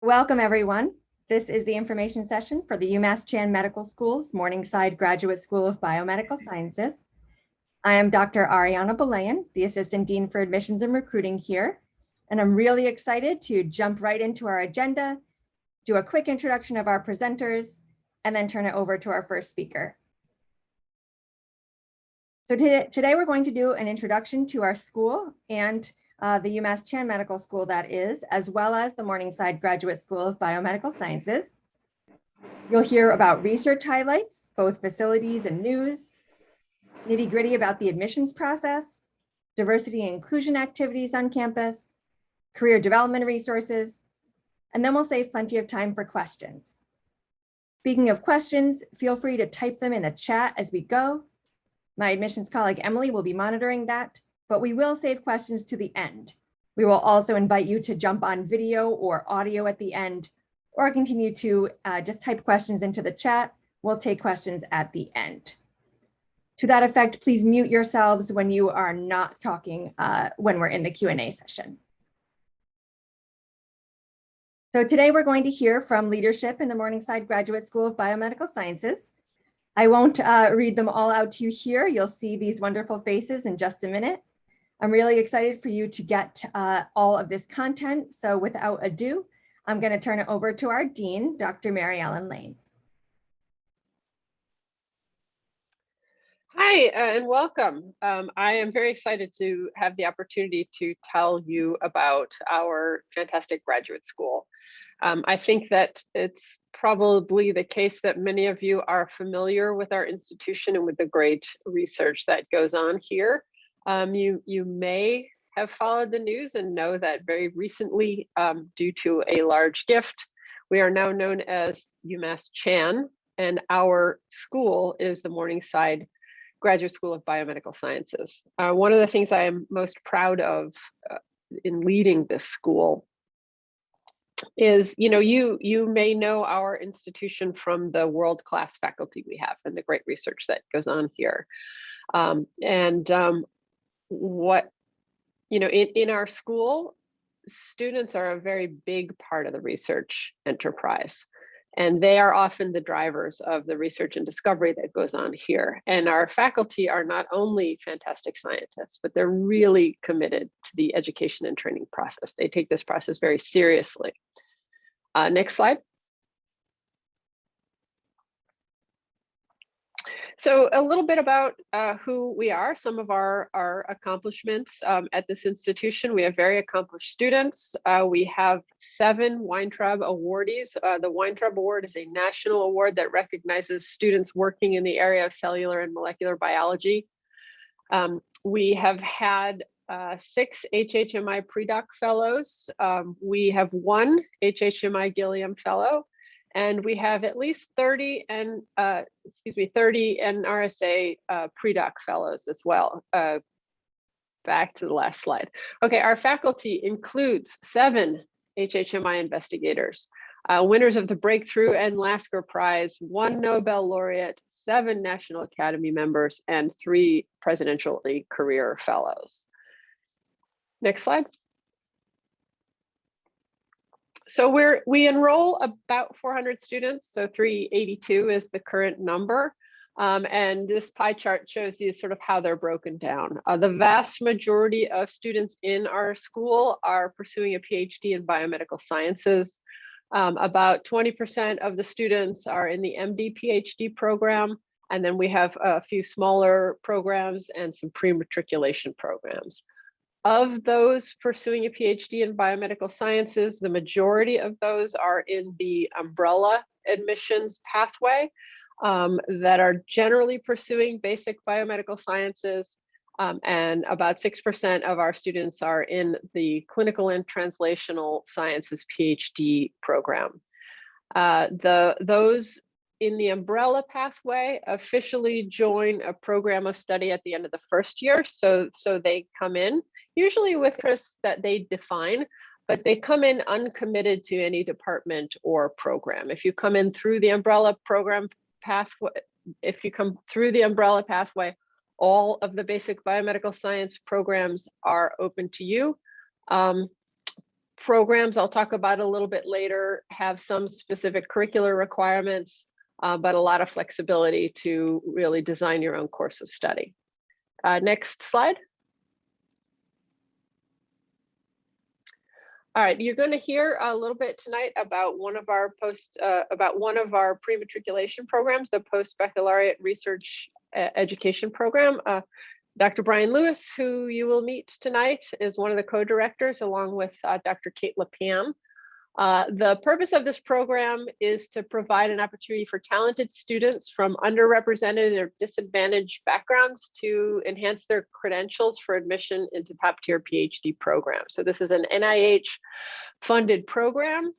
Welcome, everyone. This is the information session for the UMass Chan Medical School's Morningside Graduate School of Biomedical Sciences. I am Dr. Ariana Belayan, the Assistant Dean for Admissions and Recruiting here, and I'm really excited to jump right into our agenda, do a quick introduction of our presenters, and then turn it over to our first speaker. So today we're going to do an introduction to our school and the UMass Chan Medical School, that is, as well as the Morningside Graduate School of Biomedical Sciences. You'll hear about research highlights, both facilities and news, nitty-gritty about the admissions process, diversity and inclusion activities on campus, career development resources, and then we'll save plenty of time for questions. Speaking of questions, feel free to type them in the chat as we go. My admissions colleague Emily will be monitoring that, but we will save questions to the end. We will also invite you to jump on video or audio at the end, or continue to just type questions into the chat. We'll take questions at the end. To that effect, please mute yourselves when you are not talking when we're in the Q&A session. So today we're going to hear from leadership in the Morningside Graduate School of Biomedical Sciences. I won't read them all out to you here. You'll see these wonderful faces in just a minute. I'm really excited for you to get all of this content. So without ado, I'm going to turn it over to our Dean, Dr. Mary Ellen Lane. Hi, and welcome. I am very excited to have the opportunity to tell you about our fantastic graduate school. I think that it's probably the case that many of you are familiar with our institution and with the great research that goes on here. You may have followed the news and know that very recently, due to a large gift, we are now known as UMass Chan, and our school is the Morningside Graduate School of Biomedical Sciences. One of the things I am most proud of in leading this school is, you may know our institution from the world-class faculty we have and the great research that goes on here. In our school, students are a very big part of the research enterprise, and they are often the drivers of the research and discovery that goes on here. And our faculty are not only fantastic scientists, but they're really committed to the education and training process. They take this process very seriously. Next slide. So a little bit about who we are, some of our accomplishments at this institution. We have very accomplished students. We have 7 Weintraub awardees. The Weintraub Award is a national award that recognizes students working in the area of cellular and molecular biology. We have had 6 HHMI pre-doc fellows. We have 1 HHMI Gilliam fellow. And we have at least 30 NRSA pre-doc fellows as well. Back to the last slide. Okay, our faculty includes 7 HHMI investigators, winners of the Breakthrough and Lasker Prize, 1 Nobel laureate, 7 National Academy members, and 3 Presidential Career Fellows. Next slide. So we enroll about 400 students, so 382 is the current number. And this pie chart shows you sort of how they're broken down. The vast majority of students in our school are pursuing a PhD in biomedical sciences. About 20% of the students are in the MD PhD program, and then we have a few smaller programs and some pre-matriculation programs. Of those pursuing a PhD in biomedical sciences, the majority of those are in the umbrella admissions pathway that are generally pursuing basic biomedical sciences, and about 6% of our students are in the clinical and translational sciences PhD program. Those in the umbrella pathway officially join a program of study at the end of the first year, so they come in usually with interests that they define, but they come in uncommitted to any department or program. If you come in through the umbrella program pathway, all of the basic biomedical science programs are open to you. programs I'll talk about a little bit later have some specific curricular requirements, but a lot of flexibility to really design your own course of study. Next slide. All right, you're going to hear a little bit tonight about one of our pre-matriculation programs, the Post-Baccalaureate Research Education Program. Dr. Brian Lewis, who you will meet tonight, is one of the co-directors, along with Dr. Kate LaPam. The purpose of this program is to provide an opportunity for talented students from underrepresented or disadvantaged backgrounds to enhance their credentials for admission into top-tier PhD programs. So this is an NIH-funded program.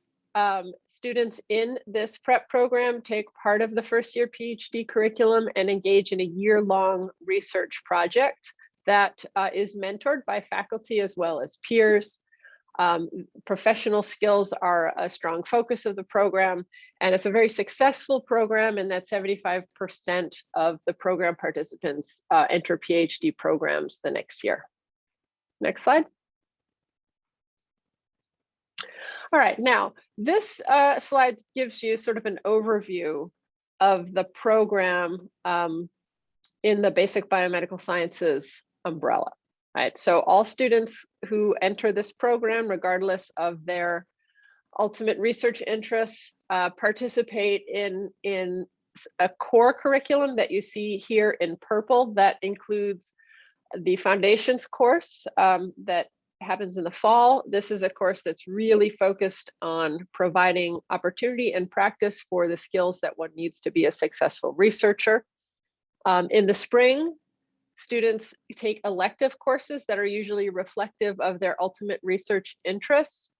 Students in this prep program take part of the first-year PhD curriculum and engage in a year-long research project that is mentored by faculty as well as peers. Professional skills are a strong focus of the program, and it's a very successful program in that 75% of the program participants enter PhD programs the next year. Next slide. All right, now this slide gives you sort of an overview of the program in the basic biomedical sciences umbrella. Right, so all students who enter this program, regardless of their ultimate research interests, participate in a core curriculum that you see here in purple that includes the foundations course that happens in the fall. This is a course that's really focused on providing opportunity and practice for the skills that one needs to be a successful researcher. In the spring, students take elective courses that are usually reflective of their ultimate research interests.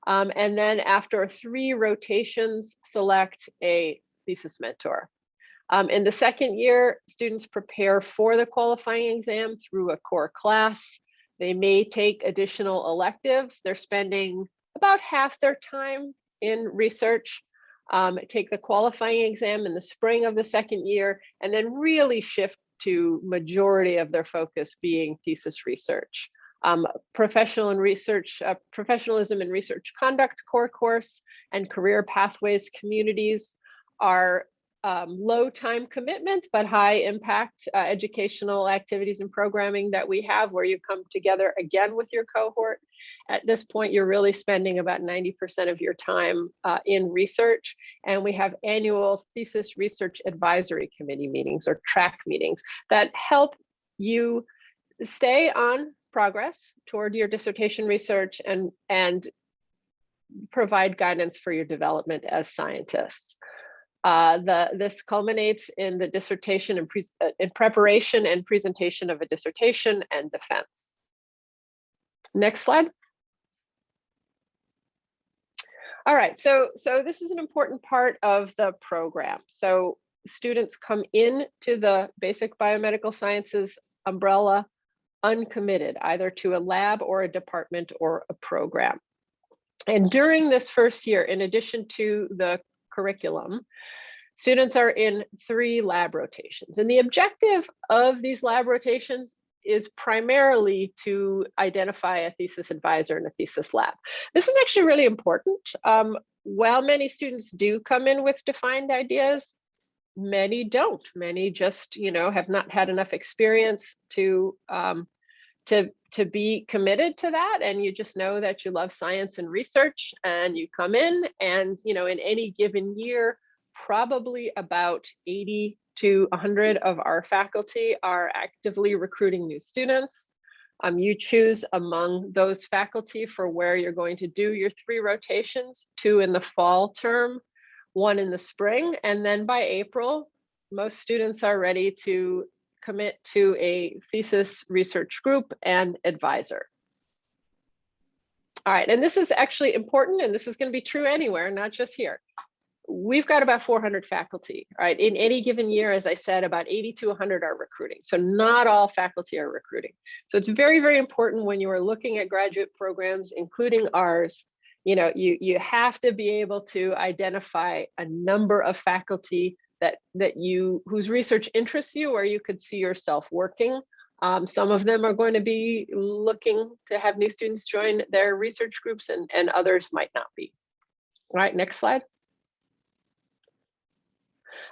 And then after 3 rotations, select a thesis mentor. In the second year, students prepare for the qualifying exam through a core class. They may take additional electives. They're spending about half their time in research, take the qualifying exam in the spring of the second year, and then really shift to majority of their focus being thesis research. Professionalism and research conduct core course and career pathways communities are low time commitment, but high impact educational activities and programming that we have where you come together again with your cohort. At this point, you're really spending about 90% of your time in research. And we have annual thesis research advisory committee meetings or track meetings that help you stay on progress toward your dissertation research and provide guidance for your development as scientists. This culminates in the dissertation and in preparation and presentation of a dissertation and defense. Next slide. All right, so this is an important part of the program. So students come into the basic biomedical sciences umbrella uncommitted, either to a lab or a department or a program. And during this first year, in addition to the curriculum, students are in 3 lab rotations. And the objective of these lab rotations is primarily to identify a thesis advisor in a thesis lab. This is actually really important. While many students do come in with defined ideas, many don't. Many just, have not had enough experience to be committed to that, and you just know that you love science and research, and you come in, and in any given year, probably about 80 to 100 of our faculty are actively recruiting new students. You choose among those faculty for where you're going to do your 3 rotations, 2 in the fall term, 1 in the spring, and then by April, most students are ready to commit to a thesis research group and advisor. All right, and this is actually important, and this is going to be true anywhere, not just here. We've got about 400 faculty, right? In any given year, as I said, about 80 to 100 are recruiting. So not all faculty are recruiting. So it's very, very important when you are looking at graduate programs, including ours, you have to be able to identify a number of faculty whose research interests you, or you could see yourself working Some of them are going to be looking to have new students join their research groups, and others might not be. All right, next slide.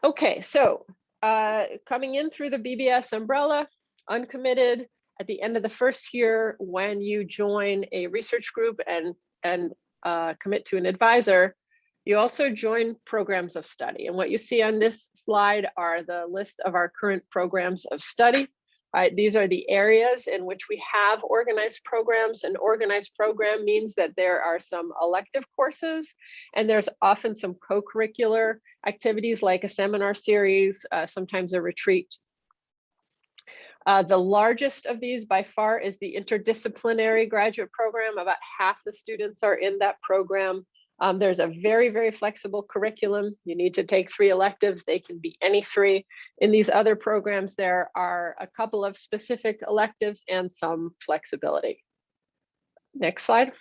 Okay, so coming in through the BBS umbrella, uncommitted at the end of the first year, when you join a research group and commit to an advisor, you also join programs of study. And what you see on this slide are the list of our current programs of study. These are the areas in which we have organized programs. An organized program means that there are some elective courses, and there's often some co-curricular activities like a seminar series, sometimes a retreat. The largest of these by far is the interdisciplinary graduate program. About half the students are in that program. There's a very, very flexible curriculum. You need to take 3 electives. They can be any 3. In these other programs, there are a couple of specific electives and some flexibility. Next slide.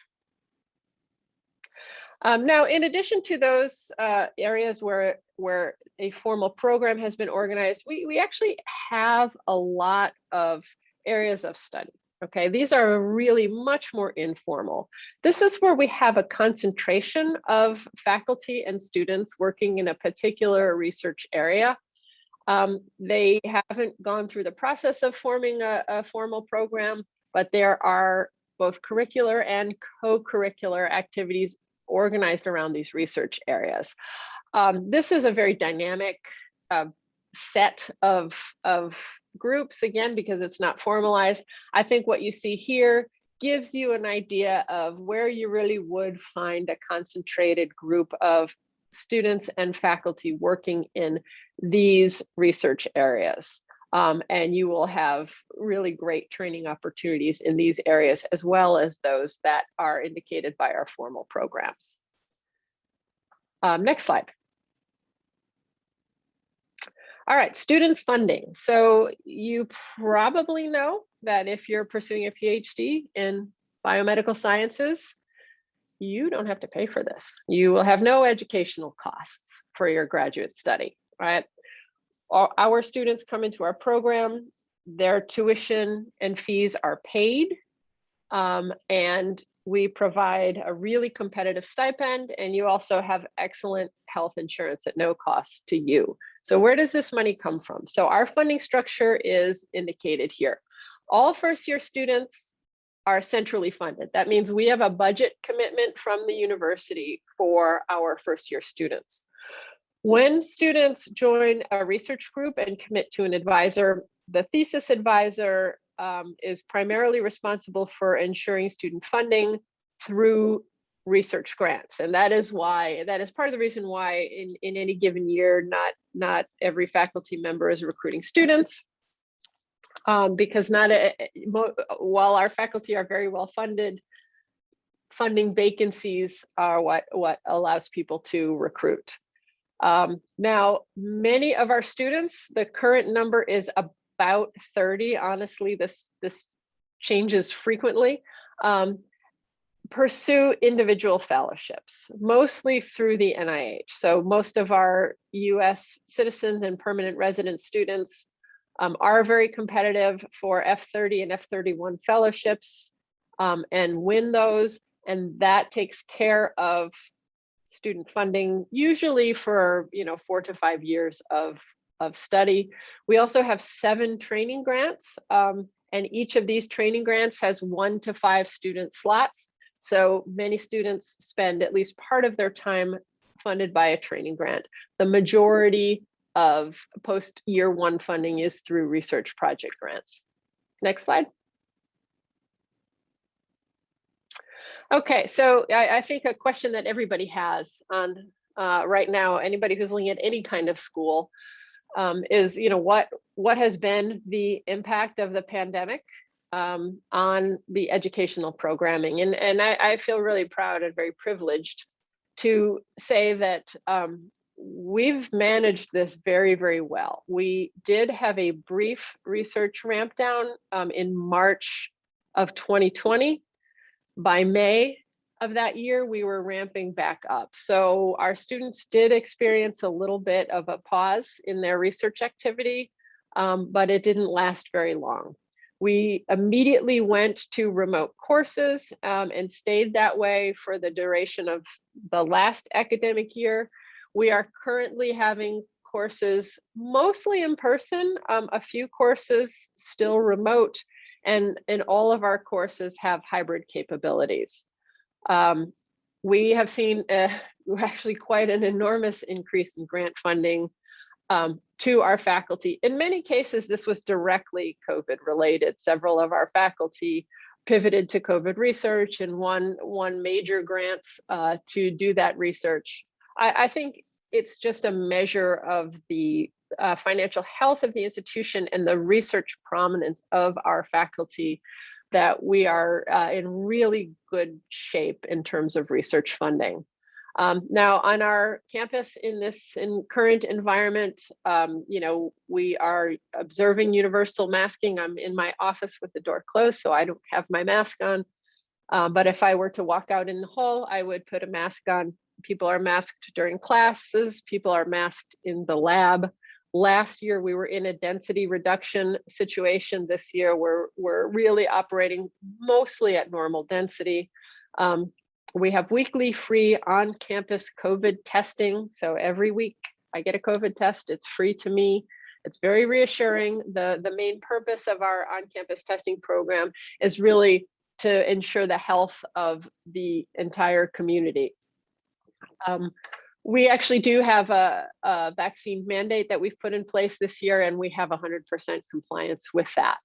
Now, in addition to those areas where a formal program has been organized, we actually have a lot of areas of study. Okay, these are really much more informal. This is where we have a concentration of faculty and students working in a particular research area. They haven't gone through the process of forming a formal program, but there are both curricular and co-curricular activities organized around these research areas. This is a very dynamic set of groups, again, because it's not formalized. I think what you see here gives you an idea of where you really would find a concentrated group of students and faculty working in these research areas. And you will have really great training opportunities in these areas, as well as those that are indicated by our formal programs. Next slide. All right, student funding. So you probably know that if you're pursuing a PhD in biomedical sciences, you don't have to pay for this. You will have no educational costs for your graduate study, right? Our students come into our program, their tuition and fees are paid, and we provide a really competitive stipend, and you also have excellent health insurance at no cost to you. So where does this money come from? So our funding structure is indicated here. All first-year students are centrally funded. That means we have a budget commitment from the university for our first-year students. When students join a research group and commit to an advisor, the thesis advisor is primarily responsible for ensuring student funding through research grants. And that is part of the reason why in any given year, not every faculty member is recruiting students, because while our faculty are very well funded, funding vacancies are what allows people to recruit. Now, many of our students, the current number is about 30. Honestly, this changes frequently. Pursue individual fellowships, mostly through the NIH. So most of our US citizens and permanent resident students are very competitive for F30 and F31 fellowships and win those. And that takes care of student funding, usually for 4 to 5 years of study. We also have 7 training grants, and each of these training grants has 1 to 5 student slots. So many students spend at least part of their time funded by a training grant. The majority of post year 1 funding is through research project grants. Next slide. Okay, so I think a question that everybody has on right now, anybody who's looking at any kind of school, is what has been the impact of the pandemic on the educational programming. And I feel really proud and very privileged to say that we've managed this very, very well. We did have a brief research ramp down in March of 2020. By May of that year, we were ramping back up. So our students did experience a little bit of a pause in their research activity, but it didn't last very long. We immediately went to remote courses and stayed that way for the duration of the last academic year. We are currently having courses mostly in person, a few courses still remote, and all of our courses have hybrid capabilities. We have seen actually quite an enormous increase in grant funding to our faculty. In many cases, this was directly COVID related. Several of our faculty pivoted to COVID research and won major grants to do that research. I think it's just a measure of the financial health of the institution and the research prominence of our faculty that we are in really good shape in terms of research funding. Now on our campus in current environment, we are observing universal masking. I'm in my office with the door closed, so I don't have my mask on. But if I were to walk out in the hall, I would put a mask on. People are masked during classes. People are masked in the lab. Last year, we were in a density reduction situation. This year, we're really operating mostly at normal density. We have weekly free on-campus COVID testing. So every week I get a COVID test. It's free to me. It's very reassuring. The main purpose of our on-campus testing program is really to ensure the health of the entire community. We actually do have a vaccine mandate that we've put in place this year, and we have 100% compliance with that.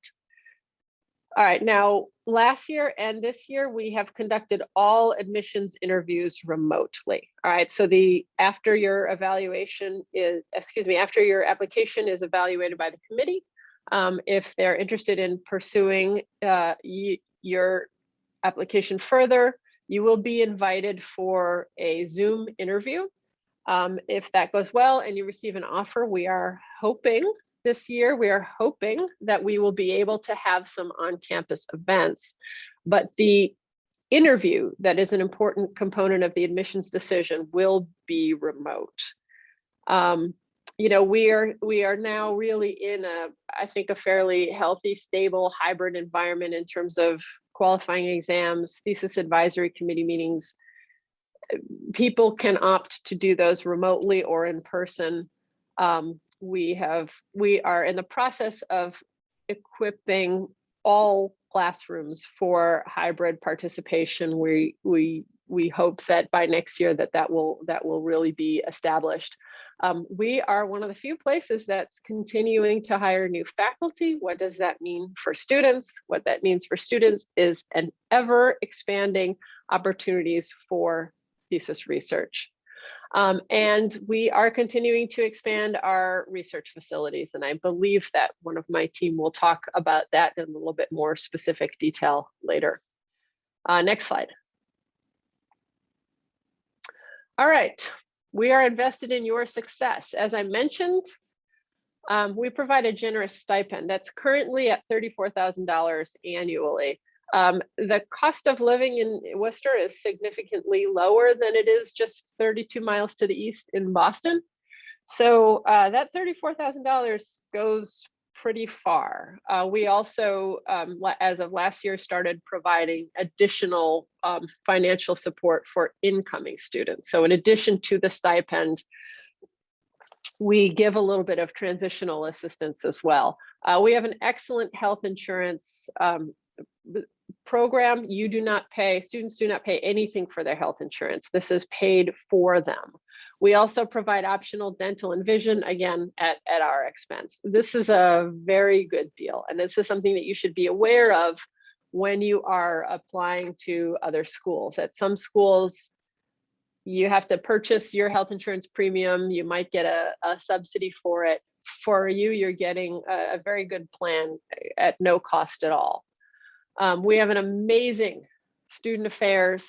All right, now last year and this year, we have conducted all admissions interviews remotely. All right, so after your application is evaluated by the committee, if they're interested in pursuing your application further, you will be invited for a Zoom interview. If that goes well and you receive an offer, we are hoping that we will be able to have some on-campus events, but the interview that is an important component of the admissions decision will be remote. We are now really in I think a fairly healthy, stable hybrid environment in terms of qualifying exams, thesis advisory committee meetings. People can opt to do those remotely or in person. We are in the process of equipping all classrooms for hybrid participation. We hope that by next year that will really be established. We are one of the few places that's continuing to hire new faculty. What does that mean for students? What that means for students is an ever expanding opportunities for thesis research. And we are continuing to expand our research facilities. And I believe that one of my team will talk about that in a little bit more specific detail later. Next slide. All right, we are invested in your success. As I mentioned, we provide a generous stipend that's currently at $34,000 annually. The cost of living in Worcester is significantly lower than it is just 32 miles to the east in Boston. So that $34,000 goes pretty far. We also, as of last year, started providing additional financial support for incoming students. So in addition to the stipend, we give a little bit of transitional assistance as well. We have an excellent health insurance program. Students do not pay anything for their health insurance. This is paid for them. We also provide optional dental and vision, again, at our expense. This is a very good deal. And this is something that you should be aware of when you are applying to other schools. At some schools, you have to purchase your health insurance premium. You might get a subsidy for it. For you, you're getting a very good plan at no cost at all. We have an amazing student affairs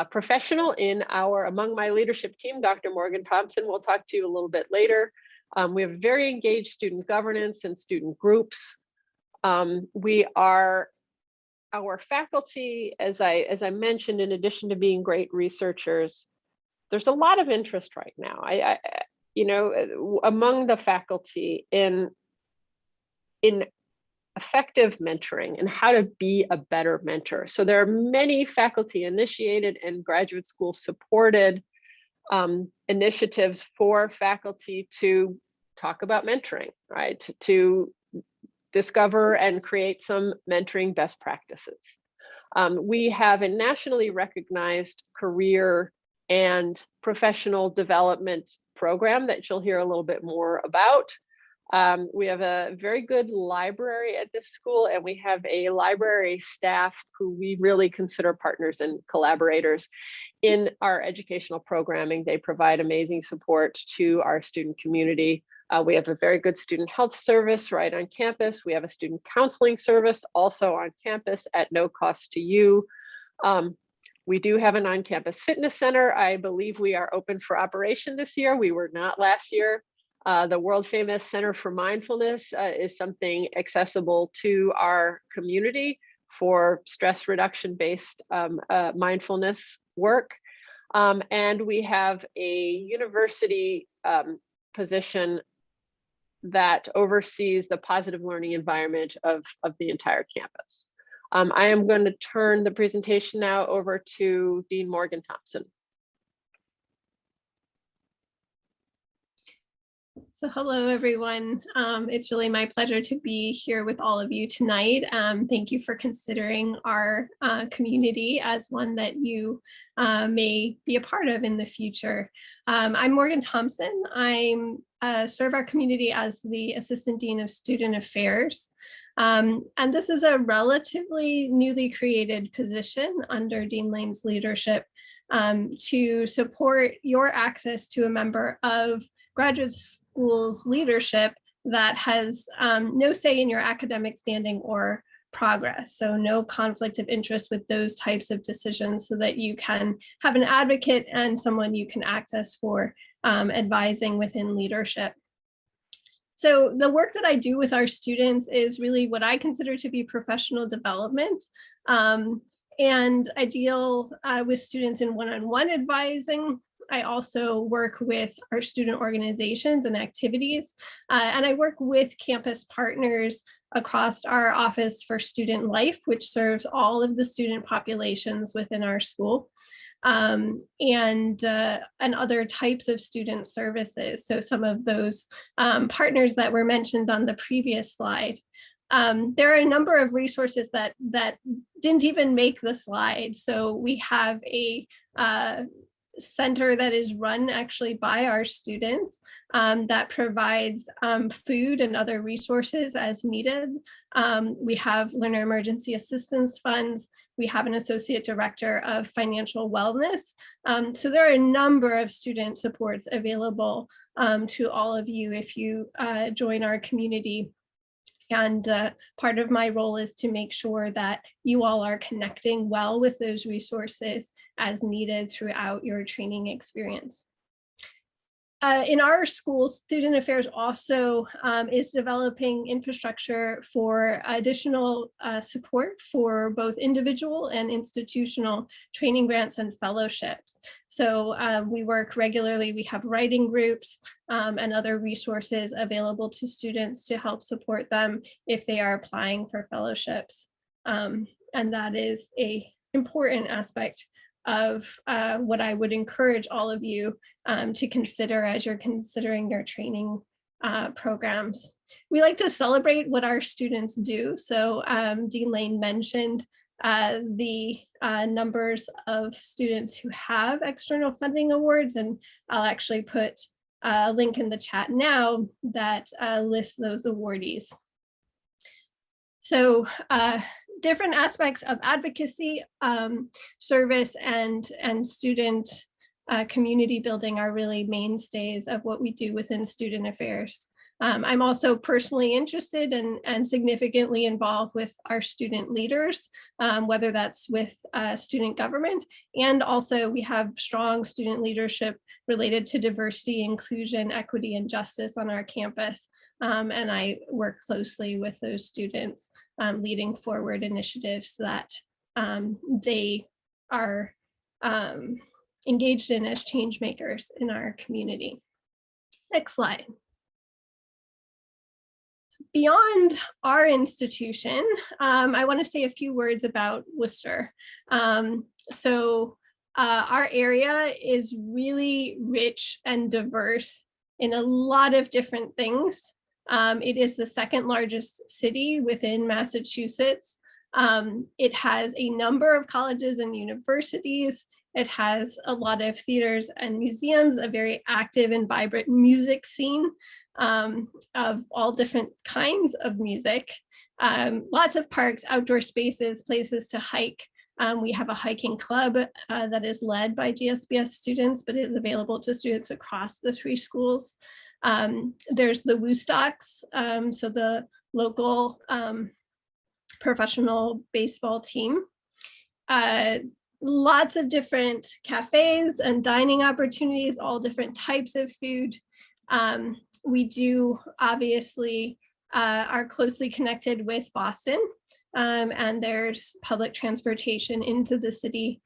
professional among my leadership team, Dr. Morgan Thompson. We'll talk to you a little bit later. We have very engaged student governance and student groups. Our faculty, as I mentioned, in addition to being great researchers, there's a lot of interest right now. Among the faculty in effective mentoring and how to be a better mentor. So there are many faculty initiated and graduate school supported initiatives for faculty to talk about mentoring, right? To discover and create some mentoring best practices. We have a nationally recognized career and professional development program that you'll hear a little bit more about. We have a very good library at this school, and we have a library staff who we really consider partners and collaborators in our educational programming. They provide amazing support to our student community. We have a very good student health service right on campus. We have a student counseling service also on campus at no cost to you. We do have an on-campus fitness center. I believe we are open for operation this year. We were not last year. The world famous Center for Mindfulness is something accessible to our community for stress reduction based mindfulness work. And we have a university position that oversees the positive learning environment of the entire campus. I am going to turn the presentation now over to Dean Morgan Thompson. So hello, everyone. It's really my pleasure to be here with all of you tonight. Thank you for considering our community as one that you may be a part of in the future. I'm Morgan Thompson. I serve our community as the Assistant Dean of Student Affairs. And this is a relatively newly created position under Dean Lane's leadership to support your access to a member of graduate school's leadership that has no say in your academic standing or progress. So no conflict of interest with those types of decisions, so that you can have an advocate and someone you can access for advising within leadership. So the work that I do with our students is really what I consider to be professional development. And I deal with students in one-on-one advising. I also work with our student organizations and activities, and I work with campus partners across our Office for Student Life, which serves all of the student populations within our school, and other types of student services. So some of those partners that were mentioned on the previous slide. There are a number of resources that didn't even make the slide. So we have a center that is run actually by our students that provides food and other resources as needed. We have learner emergency assistance funds. We have an associate director of financial wellness. So there are a number of student supports available to all of you if you join our community. And part of my role is to make sure that you all are connecting well with those resources as needed throughout your training experience. In our school, Student Affairs also is developing infrastructure for additional support for both individual and institutional training grants and fellowships. So we work regularly. We have writing groups and other resources available to students to help support them if they are applying for fellowships. And that is an important aspect of what I would encourage all of you to consider as you're considering your training programs. We like to celebrate what our students do. So Dean Lane mentioned the numbers of students who have external funding awards, and I'll actually put a link in the chat now that lists those awardees. So different aspects of advocacy, service, and student community building are really mainstays of what we do within Student Affairs. I'm also personally interested and significantly involved with our student leaders, whether that's with student government, and also we have strong student leadership related to diversity, inclusion, equity, and justice on our campus. And I work closely with those students leading forward initiatives that they are engaged in as change makers in our community. Next slide. Beyond our institution, I want to say a few words about Worcester. Our area is really rich and diverse in a lot of different things. It is the second largest city within Massachusetts. It has a number of colleges and universities. It has a lot of theaters and museums, a very active and vibrant music scene of all different kinds of music. Lots of parks, outdoor spaces, places to hike. We have a hiking club that is led by GSBS students, but is available to students across the 3 schools. There's the Woostocks, so the local professional baseball team. Lots of different cafes and dining opportunities, all different types of food. We do obviously are closely connected with Boston, and there's public transportation into the city.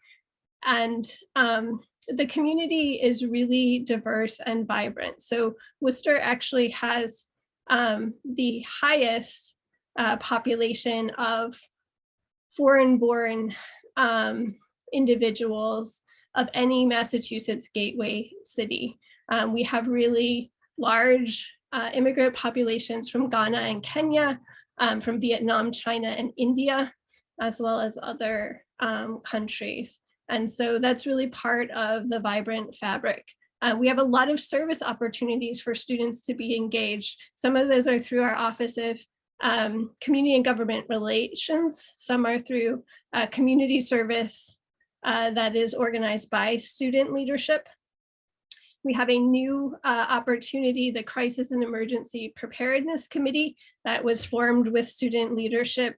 And the community is really diverse and vibrant. So Worcester actually has the highest population of foreign-born individuals of any Massachusetts gateway city. We have really large immigrant populations from Ghana and Kenya, from Vietnam, China, and India, as well as other countries. And so that's really part of the vibrant fabric. We have a lot of service opportunities for students to be engaged. Some of those are through our Office of Community and Government Relations. Some are through community service that is organized by student leadership. We have a new opportunity, the Crisis and Emergency Preparedness Committee, that was formed with student leadership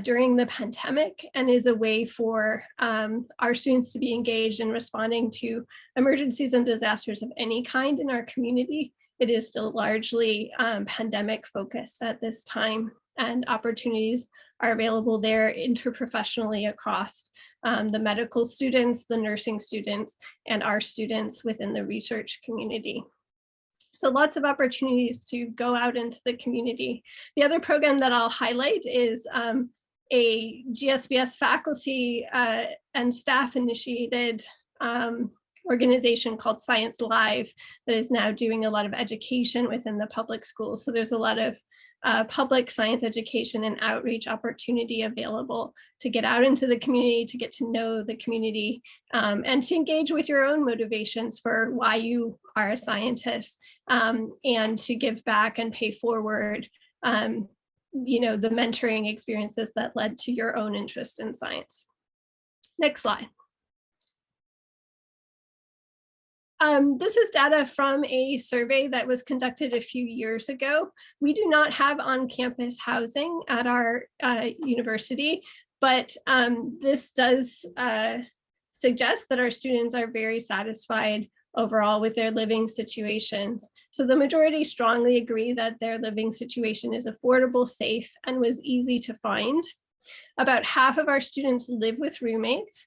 during the pandemic, and is a way for our students to be engaged in responding to emergencies and disasters of any kind in our community. It is still largely pandemic focused at this time, and opportunities are available there interprofessionally across the medical students, the nursing students, and our students within the research community. So lots of opportunities to go out into the community. The other program that I'll highlight is a GSBS faculty and staff initiated organization called Science Live that is now doing a lot of education within the public schools. So there's a lot of public science education and outreach opportunity available to get out into the community, to get to know the community, and to engage with your own motivations for why you are a scientist, and to give back and pay forward the mentoring experiences that led to your own interest in science. Next slide. This is data from a survey that was conducted a few years ago. We do not have on-campus housing at our university, but this does suggest that our students are very satisfied overall with their living situations. So the majority strongly agree that their living situation is affordable, safe, and was easy to find. About half of our students live with roommates,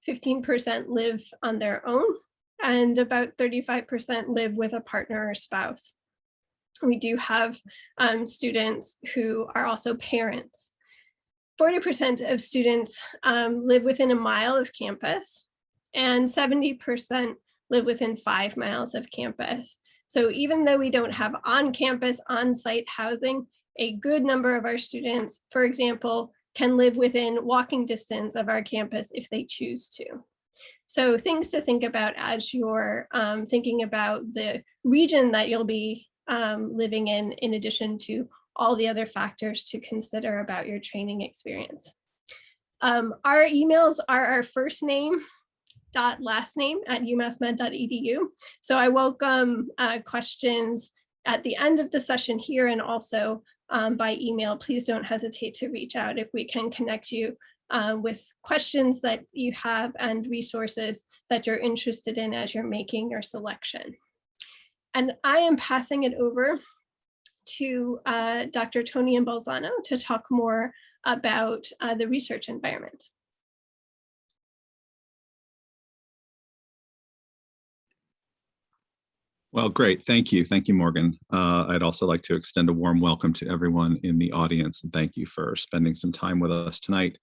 15% live on their own, and about 35% live with a partner or spouse. We do have students who are also parents. 40% of students live within a mile of campus, and 70% live within 5 miles of campus. So even though we don't have on-campus, on-site housing, a good number of our students, for example, can live within walking distance of our campus if they choose to. So things to think about as you're thinking about the region that you'll be living in addition to all the other factors to consider about your training experience. Our emails are our first name dot last name at umassmed.edu. So I welcome questions at the end of the session here, and also by email. Please don't hesitate to reach out if we can connect you with questions that you have and resources that you're interested in as you're making your selection. And I am passing it over to Dr. Tony Imbalzano to talk more about the research environment. Well, great. Thank you. Thank you, Morgan. I'd also like to extend a warm welcome to everyone in the audience, and thank you for spending some time with us tonight.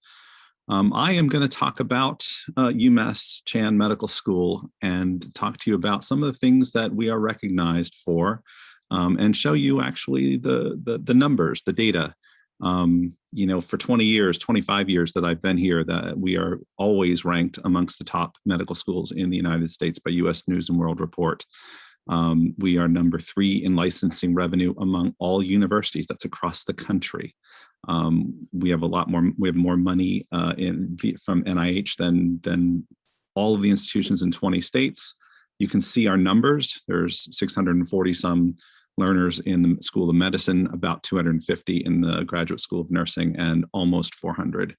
I am going to talk about UMass Chan Medical School and talk to you about some of the things that we are recognized for, and show you actually the numbers, the data. You know, for 20 years, 25 years that I've been here, that we are always ranked amongst the top medical schools in the United States by US News and World Report. We are number 3 in licensing revenue among all universities. That's across the country. We have a lot more. We have more money from NIH than all of the institutions in 20 states. You can see our numbers. There's 640 some learners in the School of Medicine, about 250 in the Graduate School of Nursing, and almost 400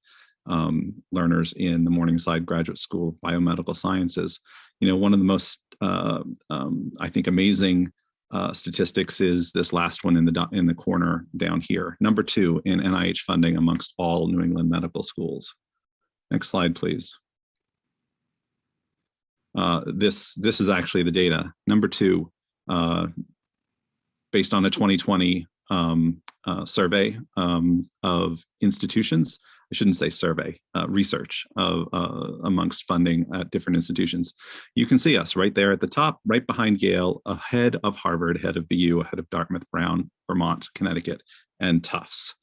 learners in the Morningside Graduate School of Biomedical Sciences. You know, one of the most I think amazing statistics is this last one in the corner down here. Number 2 in NIH funding amongst all New England medical schools. Next slide, please. This is actually the data. Number 2, based on a 2020 survey of institutions. I shouldn't say survey, research amongst funding at different institutions. You can see us right there at the top, right behind Yale, ahead of Harvard, ahead of BU, ahead of Dartmouth, Brown, Vermont, Connecticut, and Tufts.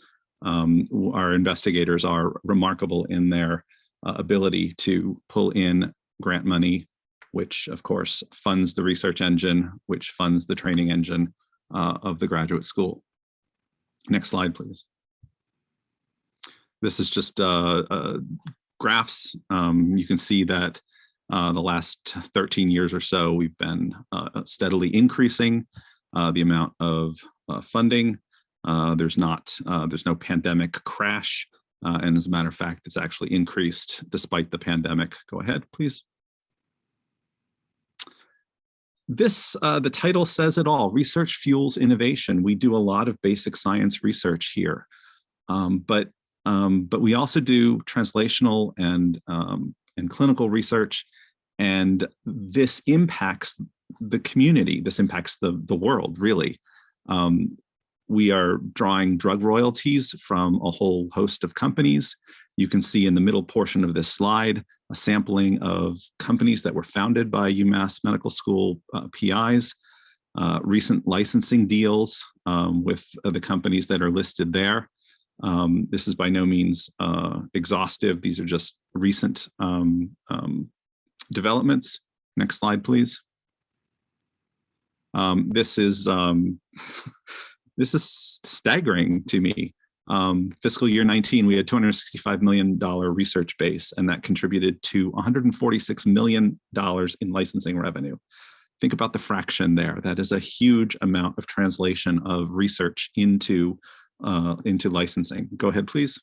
Our investigators are remarkable in their ability to pull in grant money, which of course funds the research engine, which funds the training engine of the graduate school. Next slide, please. This is just graphs. You can see that the last 13 years or so, we've been steadily increasing the amount of funding. There's no pandemic crash. And as a matter of fact, it's actually increased despite the pandemic. Go ahead, please. This, the title says it all. Research fuels innovation. We do a lot of basic science research here, but we also do translational and clinical research, and this impacts the community. This impacts the world, really. We are drawing drug royalties from a whole host of companies. You can see in the middle portion of this slide a sampling of companies that were founded by UMass Medical School PIs, recent licensing deals with the companies that are listed there. This is by no means exhaustive. These are just recent developments. Next slide, please. This is staggering to me. Fiscal year 19, we had $265 million research base, and that contributed to $146 million in licensing revenue. Think about the fraction there. That is a huge amount of translation of research into licensing. Go ahead, please.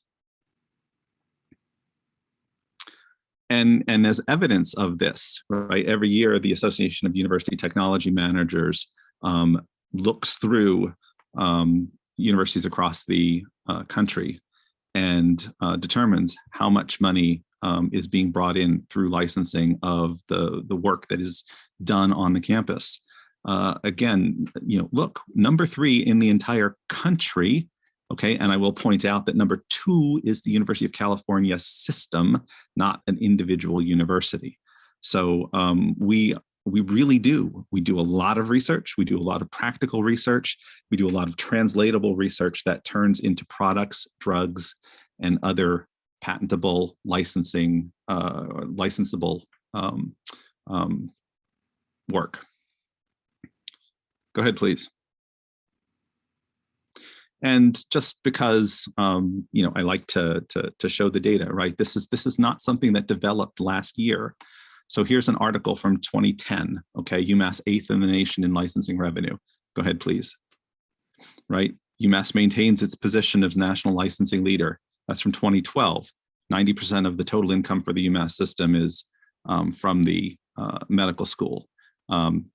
And as evidence of this, right, every year the Association of University Technology Managers looks through universities across the country and determines how much money is being brought in through licensing of the work that is done on the campus. Again, you know, look, number 3 in the entire country. Okay, and I will point out that number 2 is the University of California system, not an individual university. So we really do. We do a lot of research. We do a lot of practical research. We do a lot of translatable research that turns into products, drugs, and other patentable licensing, licensable work. Go ahead, please. And just because you know, I like to show the data, right? This is not something that developed last year. So here's an article from 2010. Okay, UMass 8th in the nation in licensing revenue. Go ahead, please. Right, UMass maintains its position as national licensing leader. That's from 2012. 90% of the total income for the UMass system is from the medical school. I'm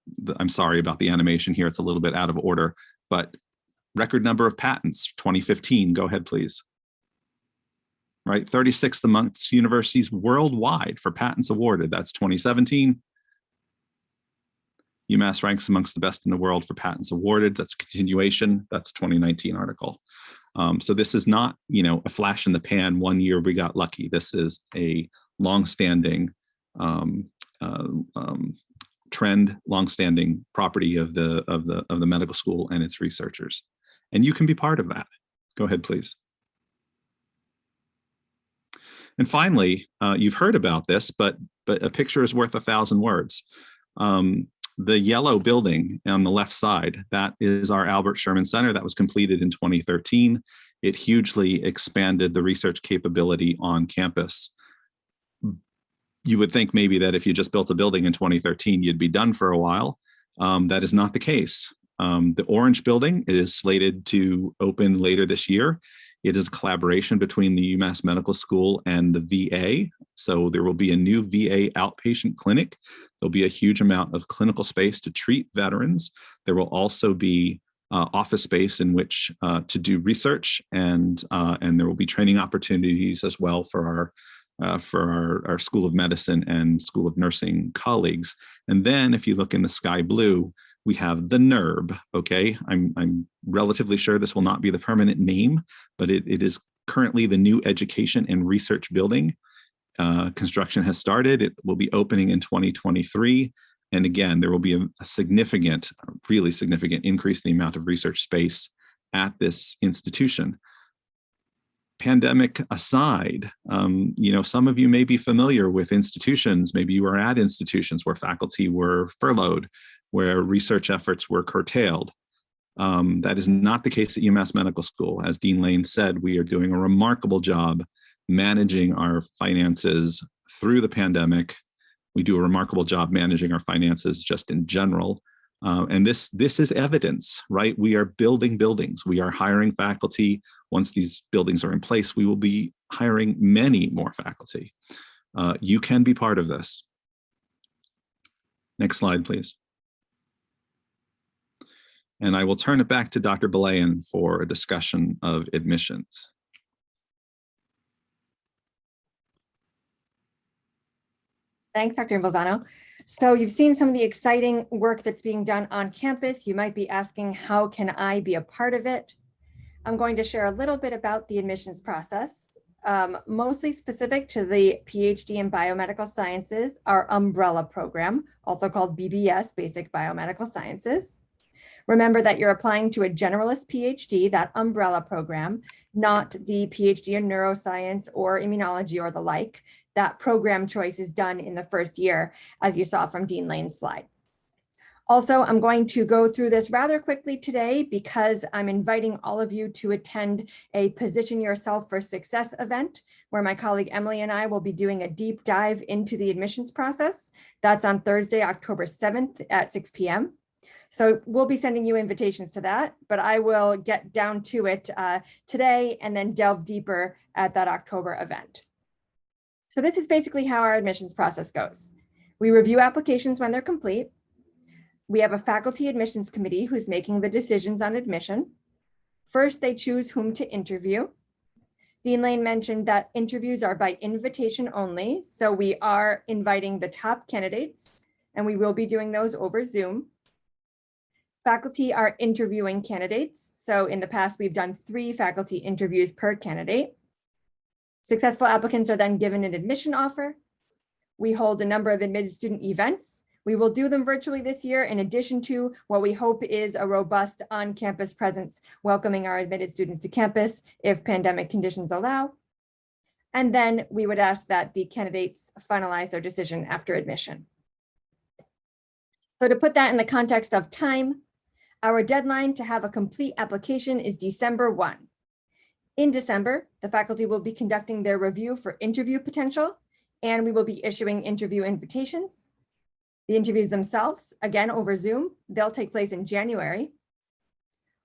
sorry about the animation here. It's a little bit out of order, but record number of patents, 2015. Go ahead, please. Right, 36th amongst universities worldwide for patents awarded. That's 2017. UMass ranks amongst the best in the world for patents awarded. That's a continuation. That's a 2019 article. So this is not, a flash in the pan. 1 year we got lucky. This is a longstanding trend, longstanding property of the medical school and its researchers. And you can be part of that. Go ahead, please. And finally, you've heard about this, but a picture is worth 1,000 words. The yellow building on the left side, that is our Albert Sherman Center that was completed in 2013. It hugely expanded the research capability on campus. You would think maybe that if you just built a building in 2013, you'd be done for a while. That is not the case. The orange building is slated to open later this year. It is a collaboration between the UMass Medical School and the VA. So there will be a new VA outpatient clinic. There'll be a huge amount of clinical space to treat veterans. There will also be office space in which to do research, and there will be training opportunities as well for our School of Medicine and School of Nursing colleagues. And then if you look in the sky blue, we have the NERB, okay? I'm relatively sure this will not be the permanent name, but it is currently the new education and research building. Construction has started. It will be opening in 2023. And again, there will be a significant, really significant increase in the amount of research space at this institution. Pandemic aside, some of you may be familiar with institutions. Maybe you were at institutions where faculty were furloughed, where research efforts were curtailed. That is not the case at UMass Medical School. As Dean Lane said, we are doing a remarkable job managing our finances through the pandemic. We do a remarkable job managing our finances just in general. And this is evidence, right? We are building buildings. We are hiring faculty. Once these buildings are in place, we will be hiring many more faculty. You can be part of this. Next slide, please. And I will turn it back to Dr. Belayan for a discussion of admissions. Thanks, Dr. Invalzano. So you've seen some of the exciting work that's being done on campus. You might be asking, how can I be a part of it? I'm going to share a little bit about the admissions process, mostly specific to the PhD in Biomedical Sciences, our umbrella program, also called BBS, Basic Biomedical Sciences. Remember that you're applying to a generalist PhD, that umbrella program, not the PhD in neuroscience or immunology or the like. That program choice is done in the first year, as you saw from Dean Lane's slide. Also, I'm going to go through this rather quickly today because I'm inviting all of you to attend a Position Yourself for Success event where my colleague Emily and I will be doing a deep dive into the admissions process. That's on Thursday, October 7th at 6 p.m. So we'll be sending you invitations to that, but I will get down to it today and then delve deeper at that October event. So this is basically how our admissions process goes. We review applications when they're complete. We have a faculty admissions committee who's making the decisions on admission. First, they choose whom to interview. Dean Lane mentioned that interviews are by invitation only. So we are inviting the top candidates, and we will be doing those over Zoom. Faculty are interviewing candidates. So in the past, we've done 3 faculty interviews per candidate. Successful applicants are then given an admission offer. We hold a number of admitted student events. We will do them virtually this year, in addition to what we hope is a robust on-campus presence, welcoming our admitted students to campus if pandemic conditions allow. And then we would ask that the candidates finalize their decision after admission. So to put that in the context of time, our deadline to have a complete application is December 1. In December, the faculty will be conducting their review for interview potential, and we will be issuing interview invitations. The interviews themselves, again over Zoom, they'll take place in January.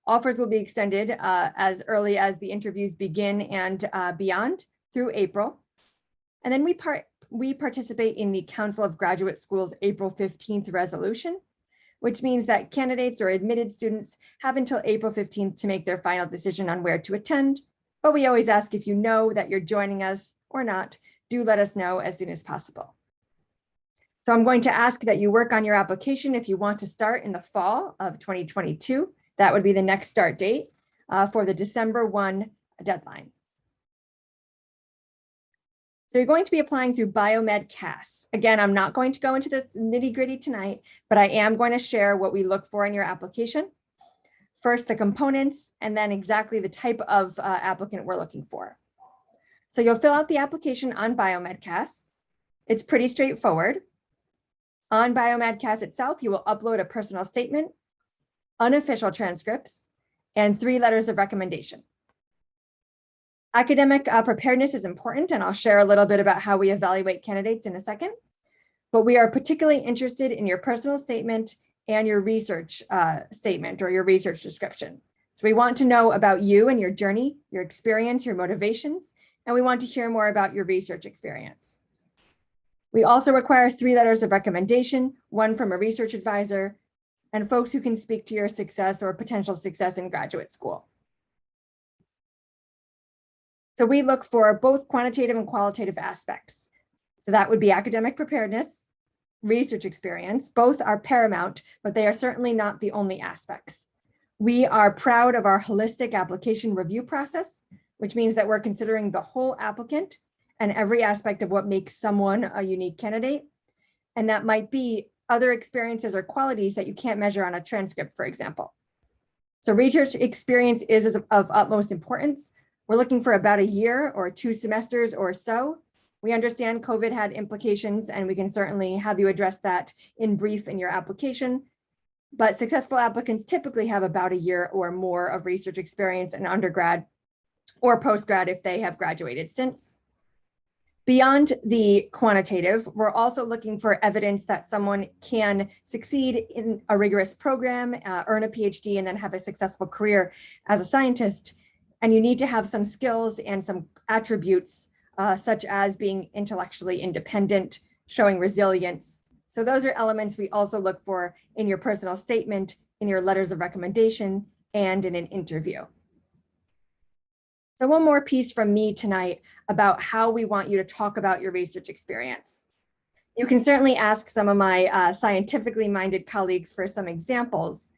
Offers will be extended as early as the interviews begin and beyond through April. And then we participate in the Council of Graduate Schools April 15th resolution, which means that candidates or admitted students have until April 15th to make their final decision on where to attend. But we always ask, if you know that you're joining us or not, do let us know as soon as possible. So I'm going to ask that you work on your application if you want to start in the fall of 2022. That would be the next start date for the December 1 deadline. So you're going to be applying through Biomedical. Again, I'm not going to go into this nitty-gritty tonight, but I am going to share what we look for in your application. First, the components, and then exactly the type of applicant we're looking for. So you'll fill out the application on Biomedical. It's pretty straightforward. On Biomedical itself, you will upload a personal statement, unofficial transcripts, and 3 letters of recommendation. Academic preparedness is important, and I'll share a little bit about how we evaluate candidates in a second. But we are particularly interested in your personal statement and your research statement or your research description. So we want to know about you and your journey, your experience, your motivations, and we want to hear more about your research experience. We also require 3 letters of recommendation, 1 from a research advisor, and folks who can speak to your success or potential success in graduate school. So we look for both quantitative and qualitative aspects. So that would be academic preparedness, research experience. Both are paramount, but they are certainly not the only aspects. We are proud of our holistic application review process, which means that we're considering the whole applicant and every aspect of what makes someone a unique candidate. And that might be other experiences or qualities that you can't measure on a transcript, for example. So research experience is of utmost importance. We're looking for about a year or 2 semesters or so. We understand COVID had implications, and we can certainly have you address that in brief in your application. But successful applicants typically have about a year or more of research experience in undergrad or postgrad if they have graduated since. Beyond the quantitative, we're also looking for evidence that someone can succeed in a rigorous program, earn a PhD, and then have a successful career as a scientist. And you need to have some skills and some attributes, such as being intellectually independent, showing resilience. So those are elements we also look for in your personal statement, in your letters of recommendation, and in an interview. So one more piece from me tonight about how we want you to talk about your research experience. You can certainly ask some of my scientifically minded colleagues for some examples,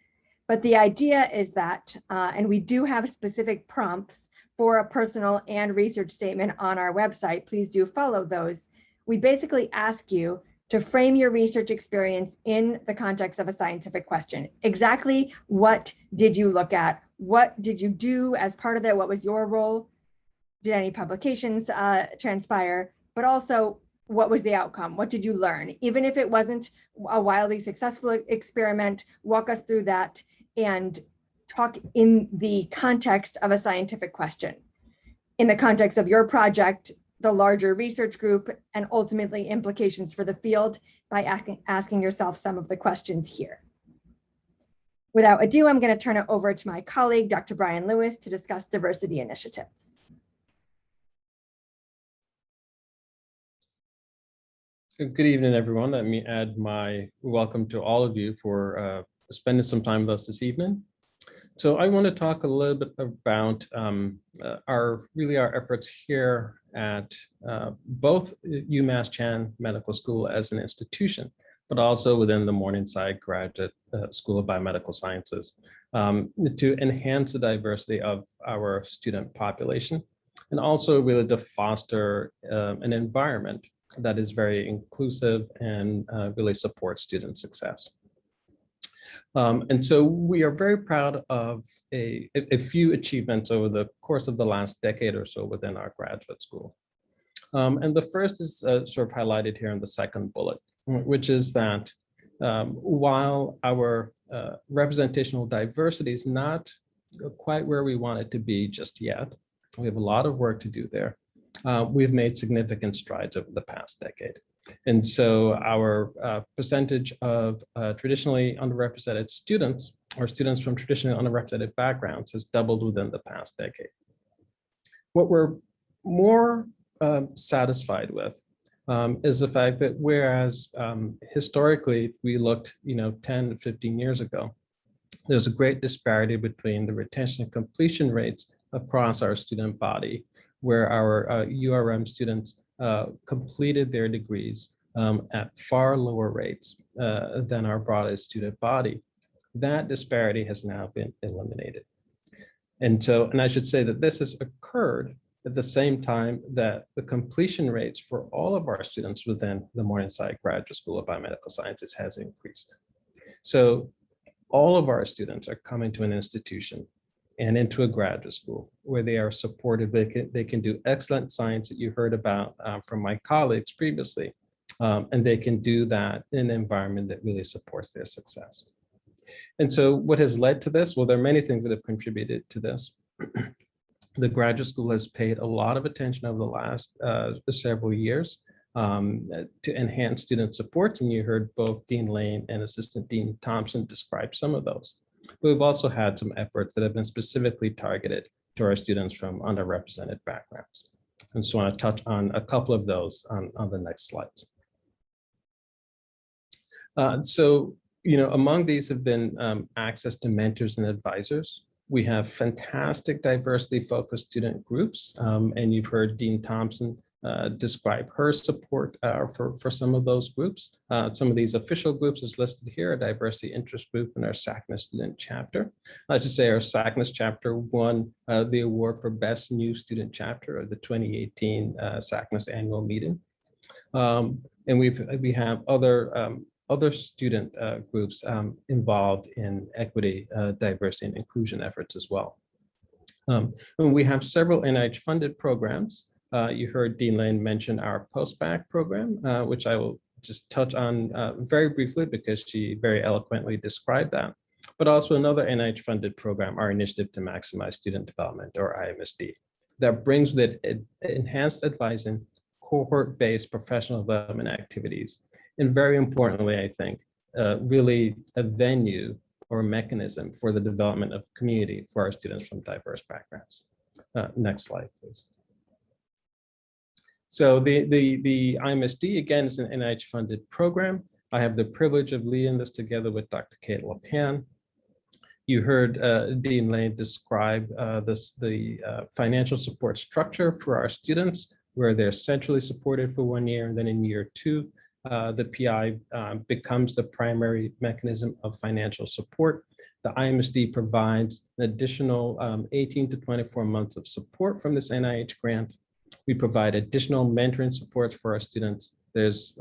but the idea is that, and we do have specific prompts for a personal and research statement on our website, please do follow those. We basically ask you to frame your research experience in the context of a scientific question. Exactly what did you look at? What did you do as part of that? What was your role? Did any publications transpire? But also, what was the outcome? What did you learn? Even if it wasn't a wildly successful experiment, walk us through that and talk in the context of a scientific question. In the context of your project, the larger research group, and ultimately implications for the field by asking yourself some of the questions here. Without ado, I'm going to turn it over to my colleague, Dr. Brian Lewis, to discuss diversity initiatives. Good evening, everyone. Let me add my welcome to all of you for spending some time with us this evening. So I want to talk a little bit about our efforts here at both UMass Chan Medical School as an institution, but also within the Morningside Graduate School of Biomedical Sciences to enhance the diversity of our student population, and also really to foster an environment that is very inclusive and really supports student success. And so we are very proud of a few achievements over the course of the last decade or so within our graduate school. And the first is sort of highlighted here in the second bullet, which is that while our representational diversity is not quite where we want it to be just yet, we have a lot of work to do there. We've made significant strides over the past decade. And so our percentage of traditionally underrepresented students or students from traditionally underrepresented backgrounds has doubled within the past decade. What we're more satisfied with is the fact that whereas historically we looked 10 to 15 years ago, there's a great disparity between the retention and completion rates across our student body, where our URM students completed their degrees at far lower rates than our broader student body. That disparity has now been eliminated. And I should say that this has occurred at the same time that the completion rates for all of our students within the Morningside Graduate School of Biomedical Sciences has increased. So all of our students are coming to an institution and into a graduate school where they are supported. They can do excellent science that you heard about from my colleagues previously, and they can do that in an environment that really supports their success. And so what has led to this? Well, there are many things that have contributed to this. The graduate school has paid a lot of attention over the last several years to enhance student support. And you heard both Dean Lane and Assistant Dean Thompson describe some of those. But we've also had some efforts that have been specifically targeted to our students from underrepresented backgrounds. And so I want to touch on a couple of those on the next slides. Among these have been access to mentors and advisors. We have fantastic diversity-focused student groups, and you've heard Dean Thompson describe her support for some of those groups. Some of these official groups is listed here: a diversity interest group and our SACNA student chapter. I should say our SACNA chapter won the award for Best New Student Chapter of the 2018 SACNA's annual meeting. And we have other student groups involved in equity, diversity, and inclusion efforts as well. And we have several NIH-funded programs. You heard Dean Lane mention our post-bac program, which I will just touch on very briefly because she very eloquently described that. But also another NIH-funded program, our Initiative to Maximize Student Development, or IMSD, that brings with it enhanced advising, cohort-based professional development activities, and very importantly, I think, really a venue or a mechanism for the development of community for our students from diverse backgrounds. Next slide, please. So the IMSD, again, is an NIH-funded program. I have the privilege of leading this together with Dr. Kate LePan. You heard Dean Lane describe the financial support structure for our students, where they're centrally supported for 1 year, and then in year 2, the PI becomes the primary mechanism of financial support. The IMSD provides an additional 18 to 24 months of support from this NIH grant. We provide additional mentoring supports for our students. There's,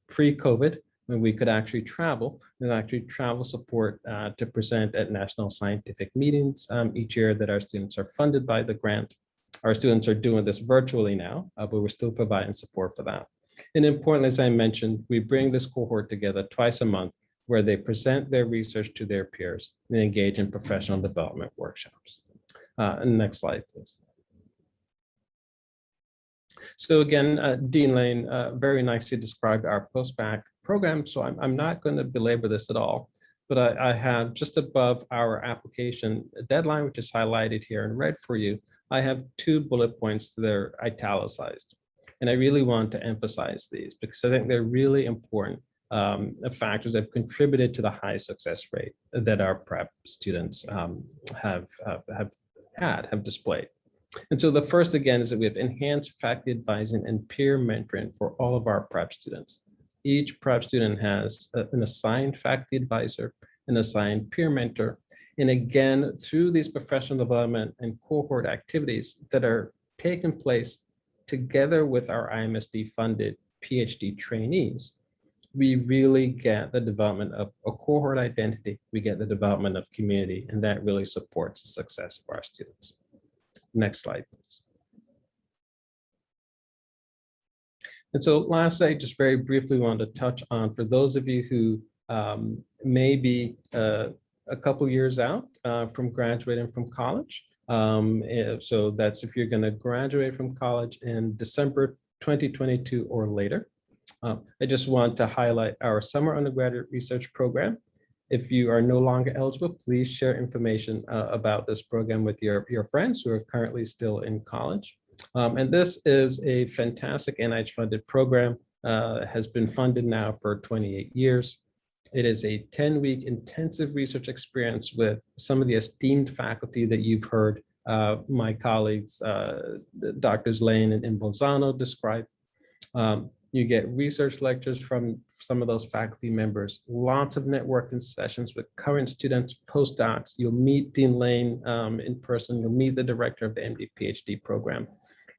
pre-COVID, when we could actually travel, there's actually travel support to present at national scientific meetings each year that our students are funded by the grant. Our students are doing this virtually now, but we're still providing support for that. And importantly, as I mentioned, we bring this cohort together twice a month where they present their research to their peers and engage in professional development workshops. Next slide, please. So again, Dean Lane very nicely described our post-bac program, so I'm not going to belabor this at all, but I have just above our application deadline, which is highlighted here in red for you, I have 2 bullet points that are italicized. And I really want to emphasize these because I think they're really important factors that have contributed to the high success rate that our prep students have displayed. And so the first, again, is that we have enhanced faculty advising and peer mentoring for all of our prep students. Each prep student has an assigned faculty advisor, an assigned peer mentor. And again, through these professional development and cohort activities that are taking place together with our IMSD funded PhD trainees, we really get the development of a cohort identity, we get the development of community, and that really supports the success of our students. Next slide, please. And so lastly, I just very briefly want to touch on, for those of you who may be a couple years out from graduating from college. So that's if you're going to graduate from college in December 2022 or later. I just want to highlight our summer undergraduate research program. If you are no longer eligible, please share information about this program with your friends who are currently still in college. And this is a fantastic NIH-funded program, has been funded now for 28 years. It is a 10-week intensive research experience with some of the esteemed faculty that you've heard my colleagues, Drs. Lane and Bolzano describe. You get research lectures from some of those faculty members, lots of networking sessions with current students, postdocs. You'll meet Dean Lane in person. You'll meet the director of the MD PhD program.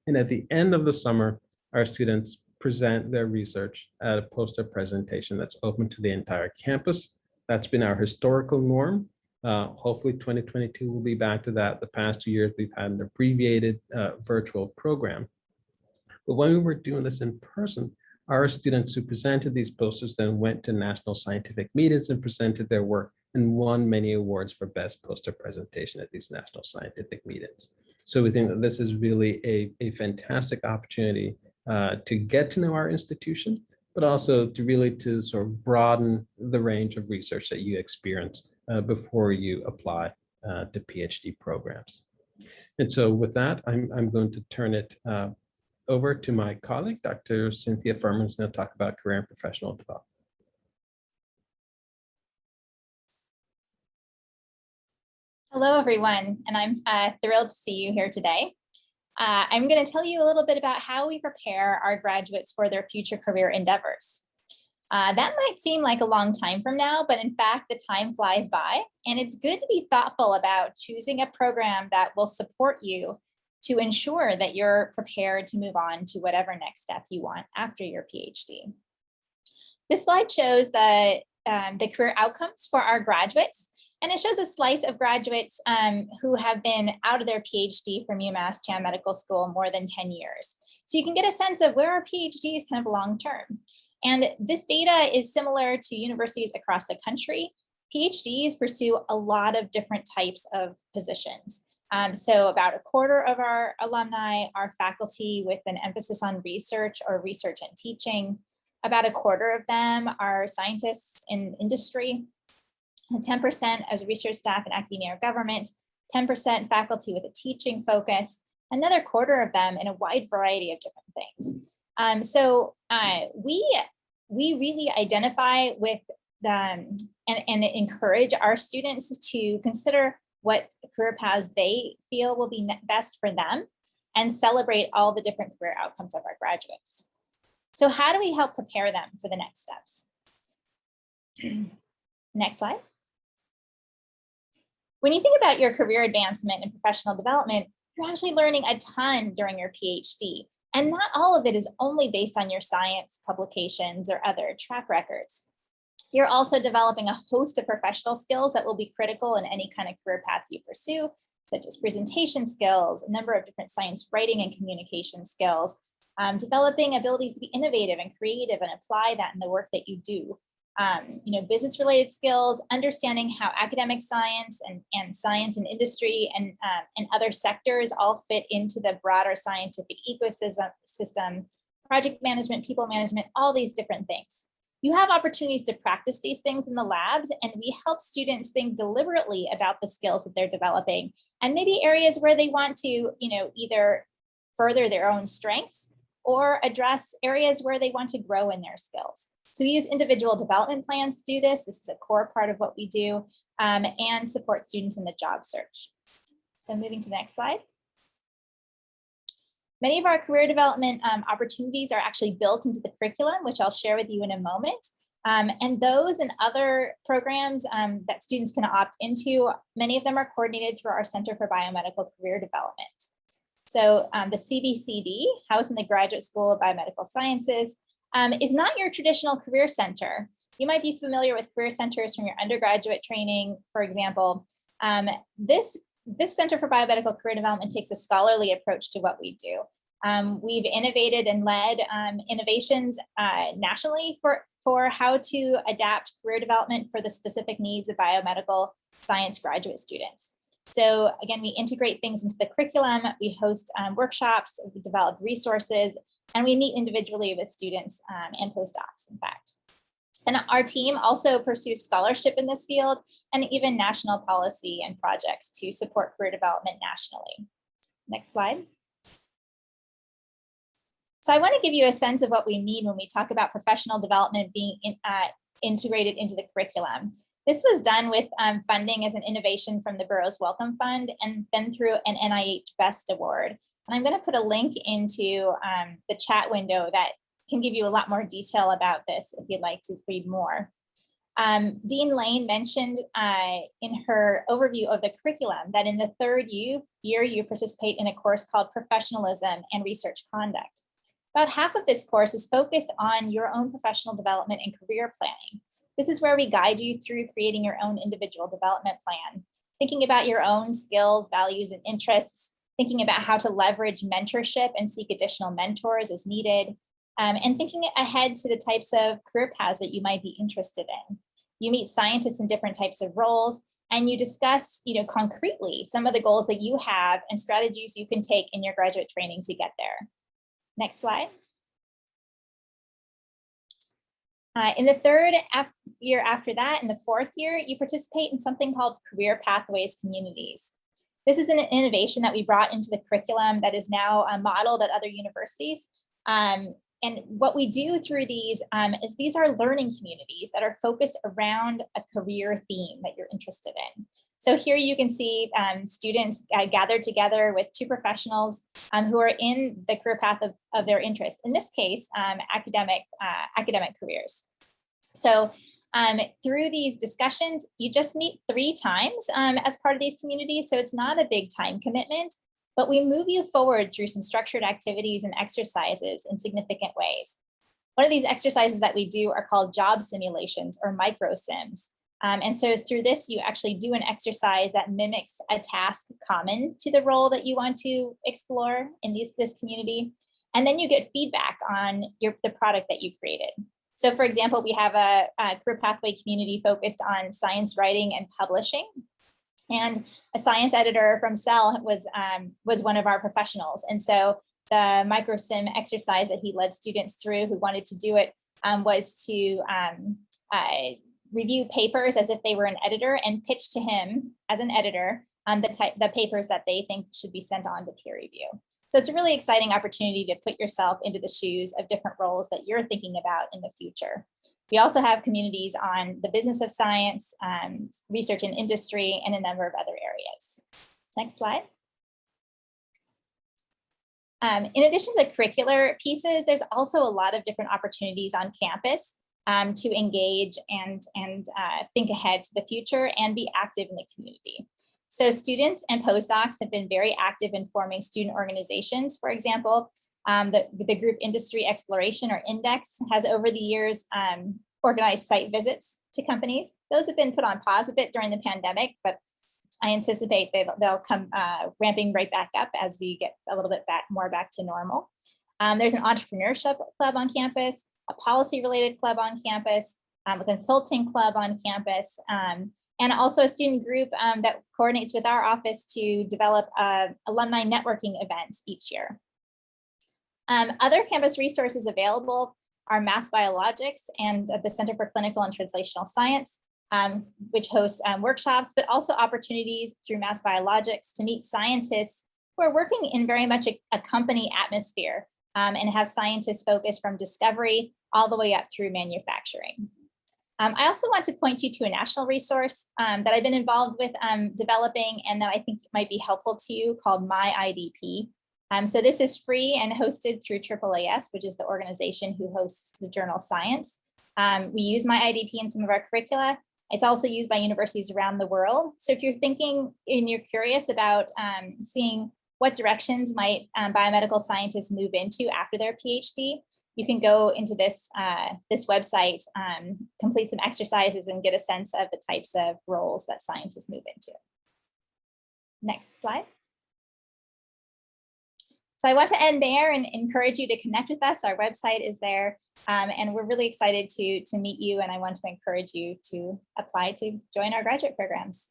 And at the end of the summer, our students present their research at a poster presentation that's open to the entire campus. That's been our historical norm. Hopefully 2022 will be back to that. The past 2 years, we've had an abbreviated virtual program. But when we were doing this in person, our students who presented these posters then went to national scientific meetings and presented their work and won many awards for best poster presentation at these national scientific meetings. So we think that this is really a fantastic opportunity to get to know our institution, but also to sort of broaden the range of research that you experience before you apply to PhD programs. And so with that, I'm going to turn it over to my colleague, Dr. Cynthia Furman, who's going to talk about career and professional development. Hello, everyone, and I'm thrilled to see you here today. I'm going to tell you a little bit about how we prepare our graduates for their future career endeavors. That might seem like a long time from now, but in fact, the time flies by, and it's good to be thoughtful about choosing a program that will support you to ensure that you're prepared to move on to whatever next step you want after your PhD. This slide shows the career outcomes for our graduates, and it shows a slice of graduates who have been out of their PhD from UMass Chan Medical School more than 10 years. So you can get a sense of where are PhDs kind of long-term. And this data is similar to universities across the country. PhDs pursue a lot of different types of positions. So about a quarter of our alumni are faculty with an emphasis on research or research and teaching. About a quarter of them are scientists in industry, and 10% as research staff in academia or government, 10% faculty with a teaching focus, another quarter of them in a wide variety of different things. We really identify with and encourage our students to consider what career paths they feel will be best for them and celebrate all the different career outcomes of our graduates. So how do we help prepare them for the next steps? Next slide. When you think about your career advancement and professional development, you're actually learning a ton during your PhD. And not all of it is only based on your science publications or other track records. You're also developing a host of professional skills that will be critical in any kind of career path you pursue, such as presentation skills, a number of different science writing and communication skills, developing abilities to be innovative and creative and apply that in the work that you do. Business related skills, understanding how academic science and science and industry and other sectors all fit into the broader scientific ecosystem, project management, people management, all these different things. You have opportunities to practice these things in the labs, and we help students think deliberately about the skills that they're developing and maybe areas where they want to, either further their own strengths or address areas where they want to grow in their skills. So we use individual development plans to do this. This is a core part of what we do, and support students in the job search. So moving to the next slide. Many of our career development opportunities are actually built into the curriculum, which I'll share with you in a moment. And those and other programs that students can opt into, many of them are coordinated through our Center for Biomedical Career Development. So the CBCD, housed in the Graduate School of Biomedical Sciences, is not your traditional career center. You might be familiar with career centers from your undergraduate training, for example. This Center for Biomedical Career Development takes a scholarly approach to what we do. We've innovated and led innovations nationally for how to adapt career development for the specific needs of biomedical science graduate students. So again, we integrate things into the curriculum, we host workshops, we develop resources, and we meet individually with students and postdocs, in fact. And our team also pursues scholarship in this field and even national policy and projects to support career development nationally. Next slide. So I want to give you a sense of what we mean when we talk about professional development being integrated into the curriculum. This was done with funding as an innovation from the Burroughs Wellcome Fund and then through an NIH Best Award. And I'm going to put a link into the chat window that can give you a lot more detail about this if you'd like to read more. Dean Lane mentioned in her overview of the curriculum that in the third year, you participate in a course called Professionalism and Research Conduct. About half of this course is focused on your own professional development and career planning. This is where we guide you through creating your own individual development plan, thinking about your own skills, values, and interests, thinking about how to leverage mentorship and seek additional mentors as needed, and thinking ahead to the types of career paths that you might be interested in. You meet scientists in different types of roles, and you discuss, concretely some of the goals that you have and strategies you can take in your graduate training to get there. Next slide. In the third year after that, in the fourth year, you participate in something called Career Pathways Communities. This is an innovation that we brought into the curriculum that is now modeled at other universities. And what we do through these is these are learning communities that are focused around a career theme that you're interested in. So here you can see students gathered together with two professionals who are in the career path of their interest. In this case, academic careers. So through these discussions, you just meet 3 times as part of these communities. So it's not a big time commitment, but we move you forward through some structured activities and exercises in significant ways. One of these exercises that we do are called job simulations or micro sims. And so through this, you actually do an exercise that mimics a task common to the role that you want to explore in this community. And then you get feedback on the product that you created. So for example, we have a career pathway community focused on science writing and publishing. And a science editor from Cell was one of our professionals. And so the micro sim exercise that he led students through who wanted to do it was to review papers as if they were an editor and pitch to him as an editor the papers that they think should be sent on to peer review. So it's a really exciting opportunity to put yourself into the shoes of different roles that you're thinking about in the future. We also have communities on the business of science, research and industry, and a number of other areas. Next slide. In addition to the curricular pieces, there's also a lot of different opportunities on campus to engage and think ahead to the future and be active in the community. So students and postdocs have been very active in forming student organizations. For example, the group Industry Exploration or INDEX has over the years organized site visits to companies. Those have been put on pause a bit during the pandemic, but I anticipate they'll come ramping right back up as we get a little bit more back to normal. There's an entrepreneurship club on campus, a policy-related club on campus, a consulting club on campus, and also a student group that coordinates with our office to develop alumni networking events each year. Other campus resources available are Mass Biologics and the Center for Clinical and Translational Science, which hosts workshops, but also opportunities through Mass Biologics to meet scientists who are working in very much a company atmosphere and have scientists focused from discovery all the way up through manufacturing. I also want to point you to a national resource that I've been involved with developing and that I think might be helpful to you called My IDP. So this is free and hosted through AAAS, which is the organization who hosts the journal Science. We use My IDP in some of our curricula. It's also used by universities around the world. So if you're thinking and you're curious about seeing what directions might biomedical scientists move into after their PhD, you can go into this website, complete some exercises and get a sense of the types of roles that scientists move into. Next slide. So I want to end there and encourage you to connect with us. Our website is there, and we're really excited to meet you, and I want to encourage you to apply to join our graduate programs.